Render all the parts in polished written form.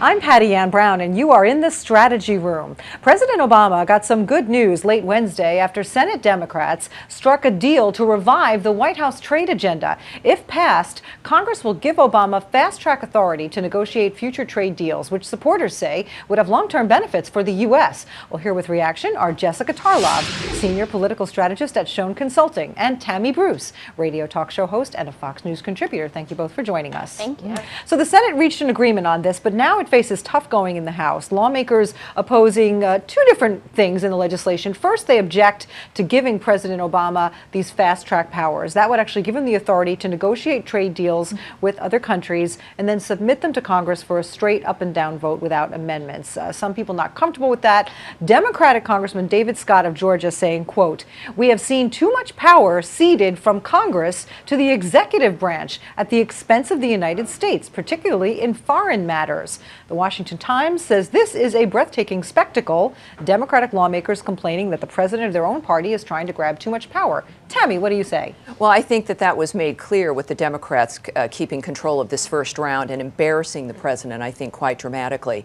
I'm Patty Ann Brown, and you are in the strategy room. President Obama got some good news late Wednesday after Senate Democrats struck a deal to revive the White House trade agenda. If passed, Congress will give Obama fast-track authority to negotiate future trade deals, which supporters say would have long-term benefits for the U.S. Well, here with reaction are Jessica Tarlov, senior political strategist at Schoen Consulting, and Tammy Bruce, radio talk show host and a Fox News contributor. Thank you both for joining us. Thank you. So the Senate reached an agreement on this, but now it faces tough going in the House. Lawmakers opposing two different things in the legislation. First, they object to giving President Obama these fast-track powers. That would actually give him the authority to negotiate trade deals with other countries and then submit them to Congress for a straight up and down vote without amendments. Some people not comfortable with that. Democratic Congressman David Scott of Georgia saying, quote, "We have seen too much power ceded from Congress to the executive branch at the expense of the United States, particularly in foreign matters." The Washington Times says this is a breathtaking spectacle. Democratic lawmakers complaining that the president of their own party is trying to grab too much power. Tammy, what do you say? Well, I think that was made clear with the Democrats keeping control of this first round and embarrassing the president, I think, quite dramatically.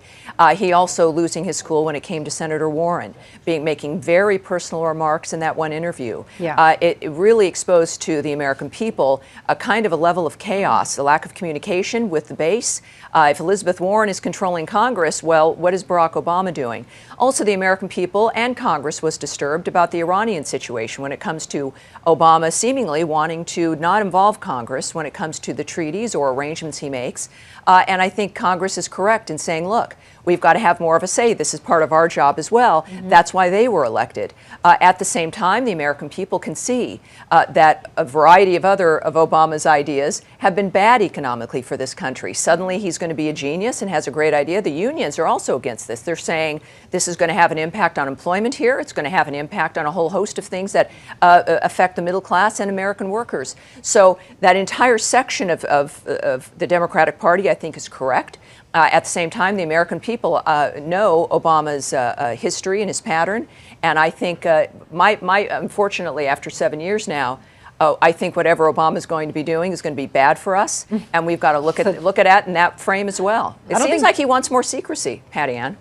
He also losing his cool when it came to Senator Warren, making very personal remarks in that one interview. Yeah. It really exposed to the American people a kind of a level of chaos, a lack of communication with the base. If Elizabeth Warren is controlling Congress, well, what is Barack Obama doing? Also, the American people and Congress was disturbed about the Iranian situation when it comes to Obama seemingly wanting to not involve Congress when it comes to the treaties or arrangements he makes. And I think Congress is correct in saying, look, we've got to have more of a say. This is part of our job as well. That's why they were elected. At the same time, the American people can see that a variety of other of Obama's ideas have been bad economically for this country. Suddenly he's going to be a genius and has a great idea. The unions are also against this. They're saying this is going to have an impact on employment here. It's going to have an impact on a whole host of things that affect the middle class and American workers. So that entire section of the Democratic Party, I think, is correct. At the same time, the American people know Obama's history and his pattern, and I think, unfortunately, after 7 years now, I think whatever Obama's going to be doing is going to be bad for us, and we've got to look at it in that frame as well. It seems like he wants more secrecy, Patty Ann.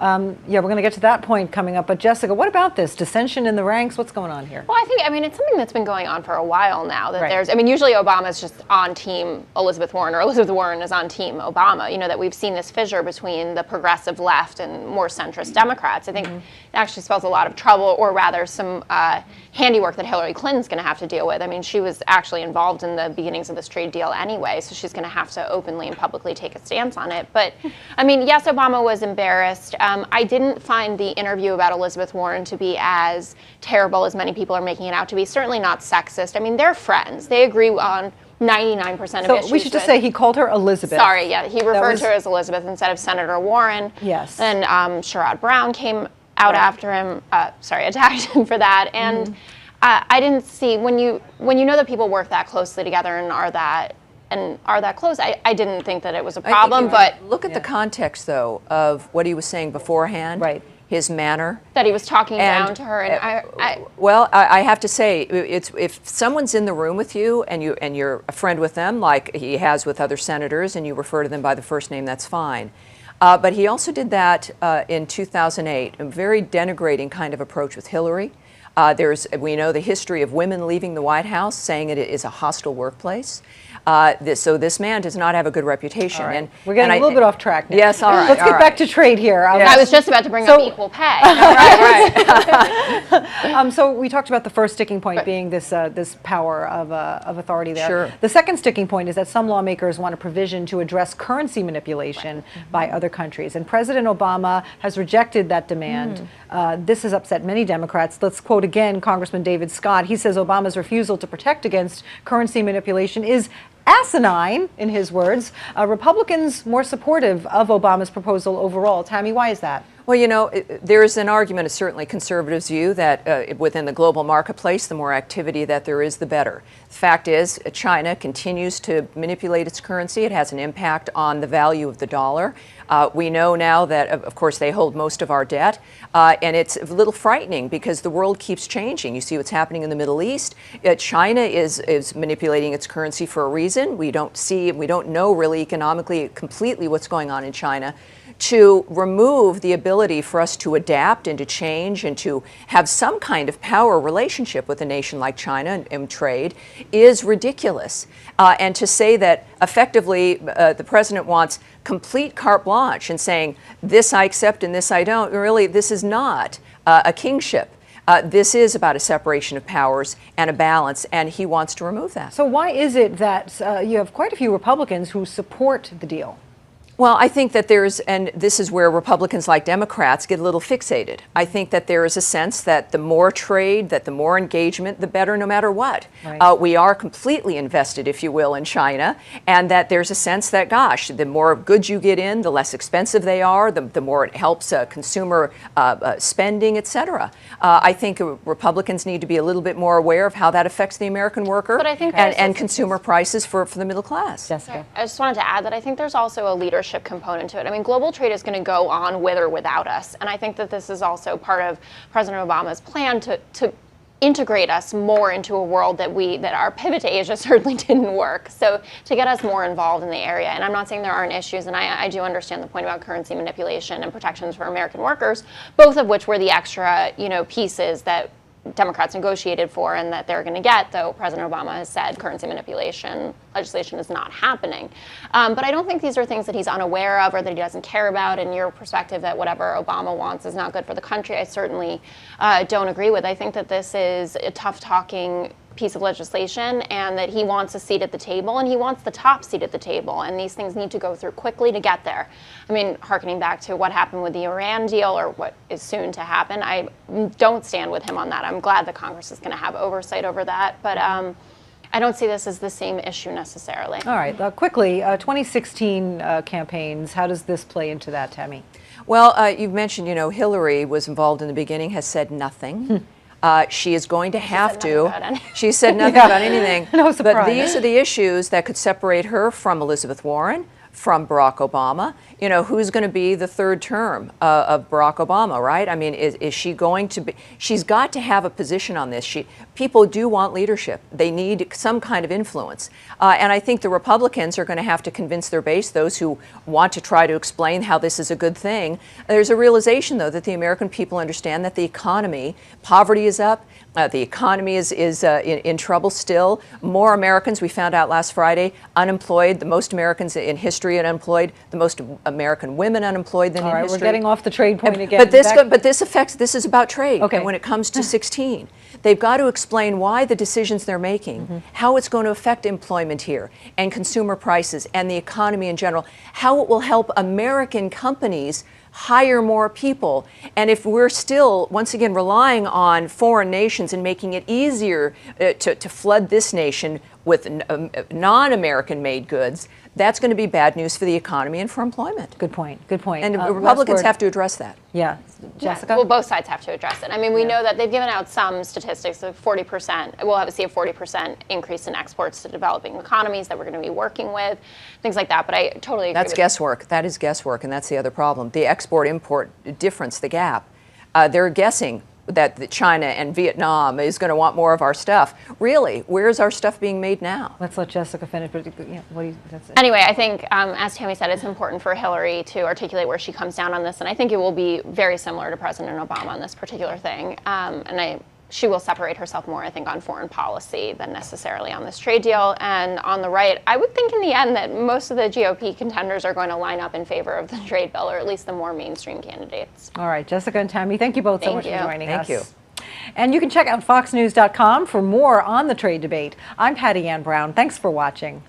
Yeah, we're going to get to that point coming up. But Jessica, what about this dissension in the ranks? What's going on here? Well, I mean, it's something that's been going on for a while now. That usually Obama's just on team Elizabeth Warren, or Elizabeth Warren is on team Obama. You know, that we've seen this fissure between the progressive left and more centrist Democrats. I think it actually spells a lot of trouble, or rather some handiwork that Hillary Clinton's going to have to deal with. I mean, she was actually involved in the beginnings of this trade deal anyway, so she's going to have to openly and publicly take a stance on it. But, I mean, yes, Obama was embarrassed. I didn't find the interview about Elizabeth Warren to be as terrible as many people are making it out to be. Certainly not sexist. I mean, they're friends. They agree on 99% of issues. So we should just say he called her Elizabeth. Sorry, yeah, he referred to her as Elizabeth instead of Senator Warren. Yes. And Sherrod Brown came out after him, attacked him for that. And I didn't see, when you know that people work that closely together and are that close, I didn't think that it was a problem. But look at the context, though, of what he was saying beforehand. Right. His manner. That he was talking down to her. And I have to say, if someone's in the room with you and you're a friend with them, like he has with other senators, and you refer to them by the first name, that's fine. But he also did that in 2008, a very denigrating kind of approach with Hillary. We know the history of women leaving the White House, saying it is a hostile workplace. So this man does not have a a good reputation. Right. And we're getting a little bit off track now. Yes, all right. Let's get back to trade here. I was just about to bring up equal pay. So we talked about the first sticking point being this power of authority there. Sure. The second sticking point is that some lawmakers want a provision to address currency manipulation by other countries, and President Obama has rejected that demand. This has upset many Democrats. Let's quote again Congressman David Scott. He says Obama's refusal to protect against currency manipulation is asinine, in his words. Republicans more supportive of Obama's proposal overall. Tammy, why is that? Well, you know, there is an argument, certainly conservatives' view, that within the global marketplace, the more activity that there is, the better. The fact is, China continues to manipulate its currency. It has an impact on the value of the dollar. We know now that, of course, they hold most of our debt, and it's a little frightening because the world keeps changing. You see what's happening in the Middle East. China is manipulating its currency for a reason. We don't know really economically completely what's going on in China. to remove the ability for us to adapt and to change and to have some kind of power relationship with a nation like China and trade is ridiculous. And to say that effectively the president wants complete carte blanche and saying, this I accept and this I don't, really, this is not a kingship. This is about a separation of powers and a balance, and he wants to remove that. So why is it that you have quite a few Republicans who support the deal? Well, I think that and this is where Republicans like Democrats get a little fixated. I think that there is a sense that the more trade, that the more engagement, the better no matter what. Right. We are completely invested, if you will, in China, and that there's a sense that, gosh, the more goods you get in, the less expensive they are, the more it helps consumer spending, et cetera. I think Republicans need to be a little bit more aware of how that affects the American worker But I think and consumer prices for the middle class. Jessica. I just wanted to add that I think there's also a leadership component to it. I mean, global trade is going to go on with or without us. And I think that this is also part of President Obama's plan to integrate us more into a world that our pivot to Asia certainly didn't work. So to get us more involved in the area. And I'm not saying there aren't issues, and I do understand the point about currency manipulation and protections for American workers, both of which were the extra, pieces that Democrats negotiated for and that they're going to get, though President Obama has said currency manipulation legislation is not happening. But I don't think these are things that he's unaware of or that he doesn't care about. In your perspective that whatever Obama wants is not good for the country, I certainly don't agree with. I think that this is a tough-talking piece of legislation and that he wants a seat at the table, and he wants the top seat at the table, and these things need to go through quickly to get there. I mean, hearkening back to what happened with the Iran deal or what is soon to happen, I don't stand with him on that. I'm glad that Congress is going to have oversight over that, but I don't see this as the same issue necessarily. All right, quickly, 2016 campaigns, how does this play into that, Tammy? Well, you've mentioned, Hillary was involved in the beginning, has said nothing. She is going to have to. She said nothing about anything. No surprise. But these are the issues that could separate her from Elizabeth Warren, from Barack Obama. Who's going to be the third term of Barack Obama, right? I mean, is she going to be? She's got to have a position on this. People do want leadership. They need some kind of influence. And I think the Republicans are going to have to convince their base, those who want to try to explain how this is a good thing. There's a realization, though, that the American people understand that the economy, poverty is up, the economy is in trouble still. More Americans, we found out last Friday, unemployed, the most Americans in history unemployed, the most American women unemployed than in history. All right, we're getting off the trade point again. But this is about trade. Okay. And when it comes to 16, they've got to explain why the decisions they're making, how it's going to affect employment here and consumer prices and the economy in general, how it will help American companies hire more people. And if we're still, once again, relying on foreign nations and making it easier to flood this nation with non-American made goods, that's going to be bad news for the economy and for employment. Good point. Good point. And Republicans have to address that. Yeah. Jessica? Yeah, well, both sides have to address it. I mean, we know that they've given out some statistics of 40%. We'll have to see a 40% increase in exports to developing economies that we're going to be working with, things like that. But I totally agree. That's guesswork. That is guesswork, and that's the other problem. The export-import difference, the gap. They're guessing that China and Vietnam is going to want more of our stuff. Really, where's our stuff being made now? Let's let Jessica finish. But that's it. Anyway, I think, as Tammy said, it's important for Hillary to articulate where she comes down on this, and I think it will be very similar to President Obama on this particular thing. She will separate herself more, I think, on foreign policy than necessarily on this trade deal. And on the right, I would think in the end that most of the GOP contenders are going to line up in favor of the trade bill, or at least the more mainstream candidates. All right, Jessica and Tammy, thank you both so much for joining us. Thank you. And you can check out foxnews.com for more on the trade debate. I'm Patty Ann Brown. Thanks for watching.